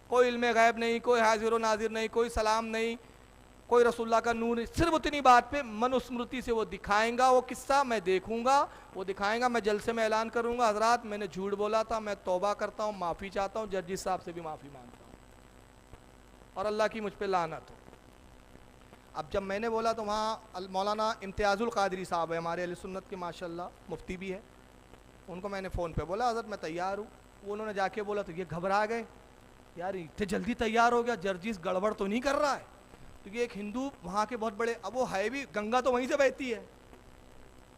Speaker 3: کوئی علم غیب نہیں, کوئی حاضر و ناظر نہیں, کوئی سلام نہیں, کوئی رسول اللہ کا نور نہیں. صرف اتنی بات پہ منوسمرتی سے وہ دکھائیں گا, وہ قصہ میں دیکھوں گا, وہ دکھائیں گا, میں جلسے میں اعلان کروں گا حضرات میں نے جھوٹ بولا تھا, میں توبہ کرتا ہوں, معافی چاہتا ہوں, جرجیس صاحب سے بھی معافی مانگتا ہوں, اور اللہ کی مجھ پہ لعنت ہو. اب جب میں نے بولا تو وہاں مولانا امتیاز القادری صاحب ہے ہمارے اہل سنت کے, ماشاءاللہ مفتی بھی ہے. ان کو میں نے فون پہ بولا حضرت میں تیار ہوں. وہ انہوں نے جا کے بولا تو یہ گھبرا گئے, یار اتنے جلدی تیار ہو گیا, جرجیس گڑبڑ تو نہیں کر رہا ہے. تو یہ ایک ہندو وہاں کے بہت بڑے, اب وہ ہے بھی, گنگا تو وہیں سے بہتی ہے,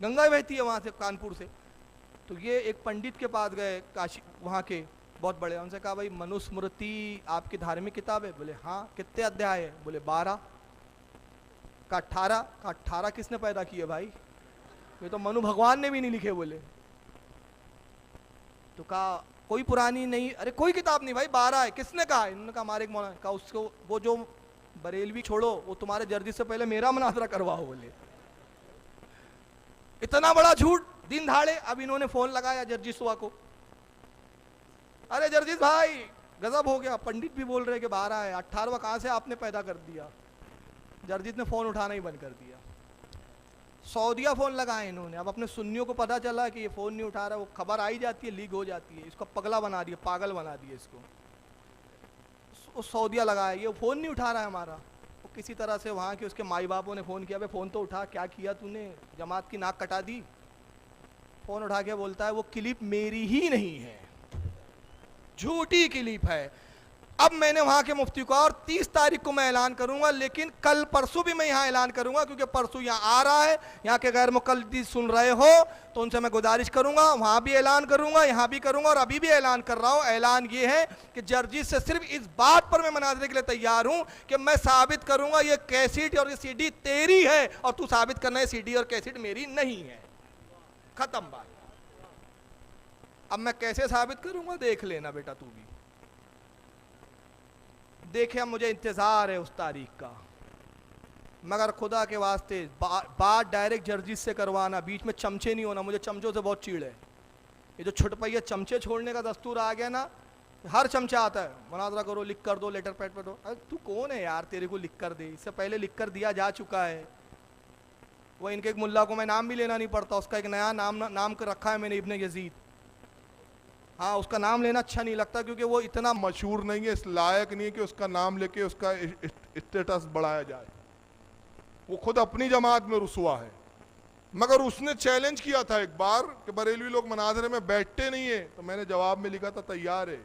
Speaker 3: گنگا بہتی ہے وہاں سے کانپور سے. تو یہ ایک پنڈت کے پاس گئے کاشی, وہاں کے بہت بڑے, ان سے کہا بھائی منوسمرتی آپ کی دھارمک کتاب ہے؟ بولے ہاں. کتنے ادھیائے ہے؟ بولے 12. کا 18. کا 18 کس نے پیدا کیے بھائی, یہ تو منو بھگوان نے بھی نہیں لکھے. بولے تو کہا کوئی پرانی نہیں, ارے کوئی کتاب نہیں بھائی, 12 ہے. کس نے کہا؟ انہوں نے کہا ہمارے ایک مولانا. کہا اس کو وہ جو بریلوی چھوڑو, وہ تمہارے جرجیس سے پہلے میرا مناظرہ کرواؤ. بولے اتنا بڑا جھوٹ دن دھاڑے. اب انہوں نے فون لگایا جرجیس ہوا کو, ارے جرجیس بھائی غضب ہو گیا, پنڈت بھی بول رہے کہ 12 ہے, 18واں کہاں سے آپ نے پیدا کر دیا. جرجیس نے فون اٹھانا ہی بند کر دیا. سعودیہ فون لگائے انہوں نے. اب اپنے سنیوں کو پتہ چلا کہ یہ فون نہیں اٹھا رہا, وہ خبر آئی جاتی ہے, لیک ہو جاتی ہے, اس کو پگلا بنا دیا, پاگل بنا دیا اس کو. سعودیہ لگایا, یہ فون نہیں اٹھا رہا ہے ہمارا. وہ کسی طرح سے وہاں کے اس کے مائی باپوں نے فون کیا, بھائی فون تو اٹھا, کیا کیا تو نے, جماعت کی ناک کٹا دی. فون اٹھا کے بولتا ہے وہ کلپ میری ہی نہیں ہے, جھوٹی کلپ ہے. اب میں نے وہاں کے مفتی کو، اور 30 تاریخ کو میں اعلان کروں گا، لیکن کل پرسوں بھی میں یہاں اعلان کروں گا، کیونکہ پرسوں یہاں آ رہا ہے، یہاں کے غیر مقلدین سن رہے ہو تو ان سے میں گزارش کروں گا، وہاں بھی اعلان کروں گا، یہاں بھی کروں گا، اور ابھی بھی اعلان کر رہا ہوں۔ اعلان یہ ہے کہ جرجیت سے صرف اس بات پر میں مناظرے کے لیے تیار ہوں کہ میں ثابت کروں گا یہ کیسٹ اور یہ سی ڈی تیری ہے، اور تو ثابت کرنا ہے سی ڈی اور کیسٹ میری نہیں ہے، ختم بات۔ اب میں کیسے ثابت کروں گا دیکھ لینا بیٹا، تو بھی دیکھیں، اب مجھے انتظار ہے اس تاریخ کا، مگر خدا کے واسطے بات ڈائریکٹ جرجیت سے کروانا، بیچ میں چمچے نہیں ہونا، مجھے چمچوں سے بہت چیڑ ہے۔ یہ جو چھٹ پئی ہے چمچے چھوڑنے کا دستور آ گیا نا، ہر چمچہ آتا ہے مناظرہ کرو، لکھ کر دو، لیٹر پیڈ پہ دو۔ ارے تو کون ہے یار تیرے کو لکھ کر دے؟ اس سے پہلے لکھ کر دیا جا چکا ہے۔ وہ ان کے ایک ملا کو میں نام بھی لینا نہیں پڑتا، اس کا ایک نیا نام رکھا ہے میں نے، ابن یزید۔ ہاں، اس کا نام لینا اچھا نہیں لگتا کیونکہ وہ اتنا
Speaker 2: مشہور نہیں ہے، اس لائق نہیں ہے کہ اس کا نام لے کے اس کا اسٹیٹس بڑھایا جائے۔ وہ خود اپنی جماعت میں رسوا ہے، مگر اس نے چیلنج کیا تھا ایک بار کہ بریلوی لوگ مناظرے میں بیٹھتے نہیں ہیں، تو میں نے جواب میں لکھا تھا تیار ہے۔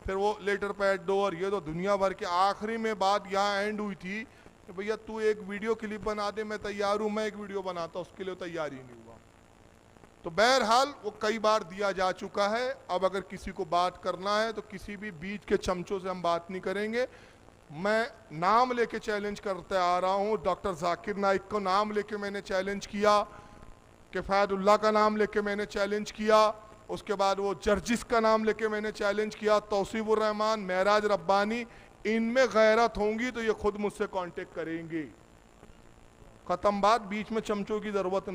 Speaker 2: پھر وہ لیٹر پیڈ دو اور یہ تو دنیا بھر کے، آخری میں بات یہاں اینڈ ہوئی تھی کہ بھیا تو ایک ویڈیو کلپ بنا دے، میں تیار ہوں، میں ایک ویڈیو بناتا، اس کے لیے تیار ہی نہیں ہوا۔ تو بہرحال وہ کئی بار دیا جا چکا ہے۔ اب اگر کسی کو بات کرنا ہے تو کسی بھی بیچ کے چمچوں سے ہم بات نہیں کریں گے۔ میں نام لے کے چیلنج کرتے آ رہا ہوں، ڈاکٹر ذاکر نائک کو نام لے کے میں نے چیلنج کیا، کفایت اللہ کا نام لے کے میں نے چیلنج کیا، اس کے بعد وہ جرجس کا نام لے کے میں نے چیلنج کیا، توصیف الرحمان، معراج ربانی۔ ان میں غیرت ہوں گی تو یہ خود مجھ سے کانٹیکٹ کریں گے، ختم بات، بیچ میں چمچوں کی ضرورت نہیں۔